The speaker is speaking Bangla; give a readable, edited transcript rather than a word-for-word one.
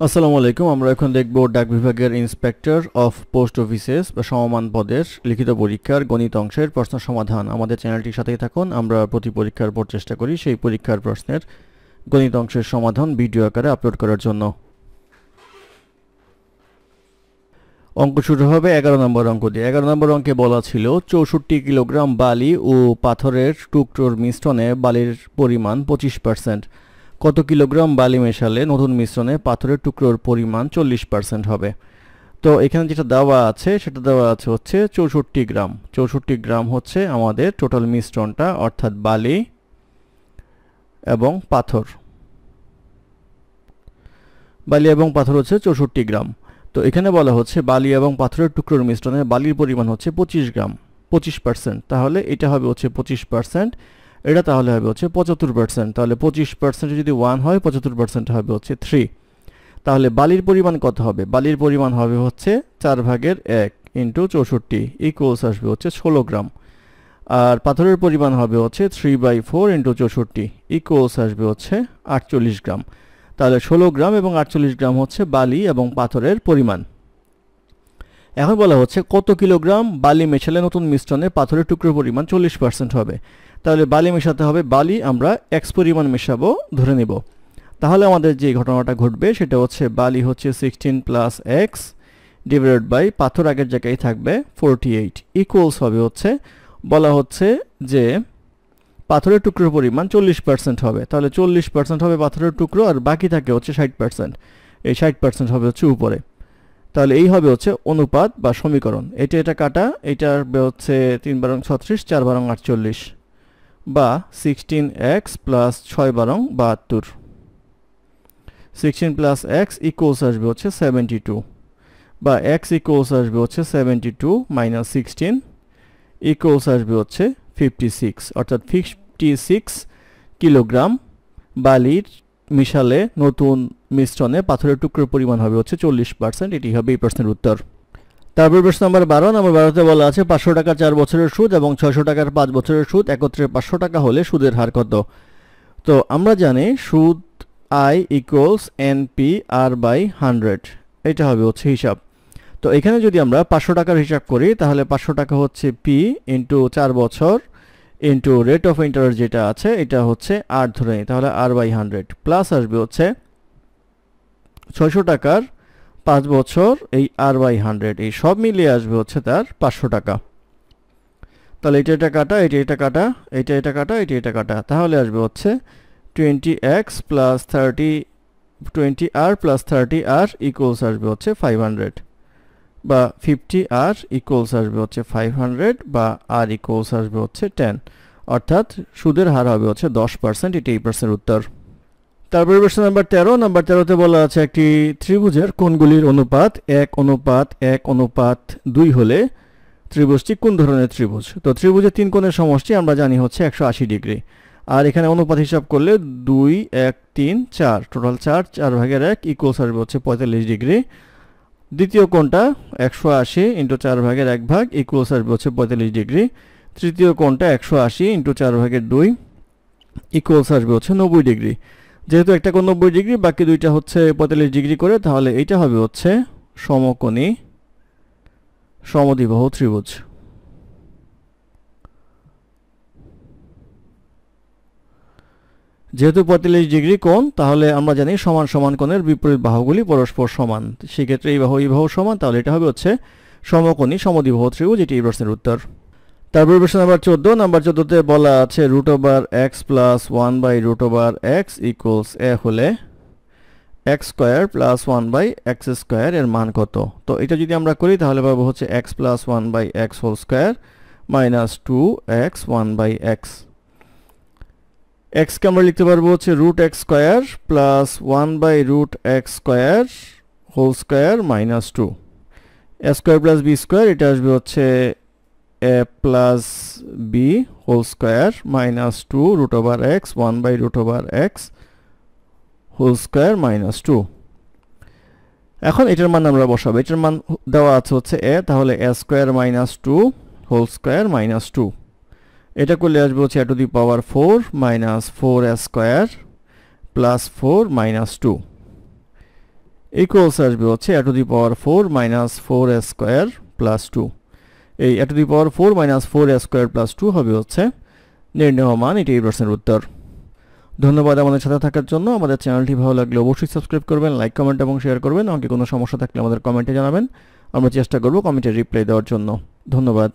আসসালামু আলাইকুম। আমরা এখন দেখব ডাক বিভাগের ইন্সপেক্টর অফ পোস্ট অফিসেস বা সমমান পদের লিখিত পরীক্ষার গণিত অংশের প্রশ্ন সমাধান। আমাদের চ্যানেলটির সাথেই থাকুন। আমরা প্রতি পরীক্ষার পর চেষ্টা করি সেই পরীক্ষার প্রশ্নের গণিত অংশের সমাধান ভিডিও আকারে আপলোড করার জন্য। অঙ্ক শুরু হবে 11 নম্বর অঙ্ক দিয়ে। 11 নম্বর অঙ্কে বলা ছিল 64 কিলোগ্রাম বালি ও পাথরের টুকরোর মিশ্রণে বালির পরিমাণ 25%। কত কিলোগ্রাম বালি মেশালে নতুন মিশ্রণে পাথরের টুকরোর পরিমাণ 40% হবে? তো এখানে যেটা দেওয়া আছে সেটা দেওয়া আছে হচ্ছে 64 গ্রাম। 64 গ্রাম হচ্ছে আমাদের টোটাল মিশ্রণটা, অর্থাৎ বালি এবং পাথর। বালি এবং পাথর হচ্ছে 64 গ্রাম। তো এখানে বলা হচ্ছে বালি এবং পাথরের টুকরোর মিশ্রণে বালির পরিমাণ হচ্ছে 25 গ্রাম, 25%। তাহলে এটা হবে হচ্ছে 25%, এটা তাহলে হবে হচ্ছে 75%। তাহলে 25% যদি 1 হয়, 75% হবে হচ্ছে 3। তাহলে বালির পরিমাণ কত হবে? বালির পরিমাণ হবে হচ্ছে 4/1 ইন্টু 64 ইকুয়ালস আসবে হচ্ছে 16 গ্রাম। আর পাথরের পরিমাণ হবে হচ্ছে 3/4 ইন্টু 64 ইকুয়ালস আসবে হচ্ছে 48 গ্রাম। তাহলে 16 গ্রাম এবং 48 গ্রাম হচ্ছে বালি এবং পাথরের পরিমাণ। এখন বলা হচ্ছে কত কিলোগ্রাম বালি মেশালে নতুন মিশ্রণে পাথরের টুকরোর পরিমাণ 40% হবে। তাহলে বালি মেশাতে হবে, বালি আমরা x পরিমাণ মেশাবো ধরে নেব। তাহলে আমাদের যে ঘটনাটা ঘটবে সেটা হচ্ছে বালি হচ্ছে 16 প্লাস এক্স ডিভাইডেড বাই পাথর আগের জায়গায় থাকবে 48 ইকুয়ালস হবে হচ্ছে, বলা হচ্ছে যে পাথরের টুকরোর পরিমাণ 40% হবে। তাহলে 40% হবে পাথরের টুকরো, আর বাকি থাকে হচ্ছে 60%। এই 60% হবে হচ্ছে উপরে। তাহলে এই হবে হচ্ছে অনুপাত বা সমীকরণ। এটা কাটা, এটা আসবে হচ্ছে 3 বারং 36, 4 বারং 48 বা 16x plus 6 বারং 72। 16 plus x equals আসবে হচ্ছে 72, বা x ইকুয়ালস আসবে হচ্ছে 72 মাইনাস 16 ইকুয়ালস আসবে হচ্ছে 56, অর্থাৎ 56 কিলোগ্রাম বালির মিশালে নতুন মিশ্রণে পাথরের টুকরোর পরিমাণ হবে হচ্ছে 40%। এটি হবে এই প্রশ্নের উত্তর। তারপর প্রশ্ন নাম্বার 12। নম্বর 12তে বলা আছে 500 টাকার 4 বছরের সুদ এবং 600 টাকার 5 বছরের সুদ একত্রে 500 টাকা হলে সুদের হার কত? তো আমরা জানি সুদ I equals NP R by 100, এটা হবে হচ্ছে হিসাব। তো এখানে যদি আমরা 500 টাকার হিসাব করি তাহলে 500 টাকা হচ্ছে P ইন্টু 4 বছর ইন্টু রেট অফ ইন্টারেস্ট যেটা আছে এটা হচ্ছে R ধরে নিই, তাহলে R বাই 100 প্লাস আসবে হচ্ছে 600 টাকার 5 বছর এই R বাই 100, এই সব মিলিয়ে আসবে হচ্ছে তার 500 টাকা। তাহলে এটা কাটা, এটা কাটা, এটা কাটা, এটা কাটা, তাহলে আসবে হচ্ছে 20x plus 30, 20R plus 30R equals আসবে হচ্ছে 500, বা 50R ইকুয়ালস আসবে হচ্ছে 500, বা R ইকুয়ালস আসবে হচ্ছে 10, অর্থাৎ সুদের হার হবে হচ্ছে 10%। এটি এই প্রশ্নের উত্তর। তারপরে প্রশ্ন নাম্বার 13। নাম্বার 13তে বলা আছে একটি ত্রিভুজের কোণগুলির অনুপাত 1:1:2 হলে ত্রিভুজটি কোন ধরনের ত্রিভুজ? তো ত্রিভুজের তিন কোণের সমষ্টি আমরা জানি হচ্ছে 180 ডিগ্রি, আর এখানে অনুপাত হিসাব করলে 2 1 3 4, টোটাল 4/1 ইকুয়ালস আসবে হচ্ছে 45 ডিগ্রি। দ্বিতীয় কোণটা 180 ইন্টু 4/1 ইকুয়ালস আসবে হচ্ছে 45 ডিগ্রি। তৃতীয় কোণটা 180 ইন্টু 4/2 ইকুয়ালস আসবে হচ্ছে 90 ডিগ্রি। যেহেতু একটা কোণ 90 ডিগ্রি, বাকি দুইটা হচ্ছে 45 ডিগ্রি করে, তাহলে এইটা হবে হচ্ছে সমকোণী সমদ্বিবাহু ত্রিভুজ। যেহেতু 45 ডিগ্রি কোণ, তাহলে আমরা জানি সমান সমান কোণের বিপরীত বাহুগুলি পরস্পর সমান। সেক্ষেত্রে এই বাহু সমান, তাহলে এটা হবে হচ্ছে সমকোণী সমদ্বিবাহু ত্রিভুজ। এটি এই প্রশ্নের উত্তর। তারপর প্রশ্ন নাম্বার 14। নাম্বার 14তে বলা আছে √x plus 1/√x equals a হলে x square plus 1/x square এর মান কত? তো এটা যদি আমরা করি তাহলে পাবো হচ্ছে x plus 1/x whole square minus 2x 1/x। x কে আমরা লিখতে পারবো হচ্ছে √x square plus 1/√x square whole square minus 2। a square plus b square, এটা আসবে হচ্ছে a plus b whole square minus 2√x 1/√x whole square minus 2। এখন এটার মান আমরা বসাবো। এটার মান দেওয়া আছে হচ্ছে a, তাহলে a square minus 2 whole square minus 2। এটা করলে আসবে হচ্ছে a to the power 4 minus 4a square plus 4 minus 2 equals আসবে হচ্ছে a to the power 4 minus 4a square plus 2। এই a to the power 4 minus 4a square plus 2 হবে হচ্ছে নির্ণেয় মান। এটি এই প্রশ্নের উত্তর। ধন্যবাদ আমাদের সাথে থাকার জন্য। আমাদের চ্যানেলটি ভালো লাগলে অবশ্যই সাবস্ক্রাইব করবেন, লাইক কমেন্ট এবং শেয়ার করবেন। আমাকে কোনো সমস্যা থাকলে আমাদের কমেন্টে জানাবেন, আমরা চেষ্টা করব কমেন্টে রিপ্লাই দেওয়ার জন্য। ধন্যবাদ।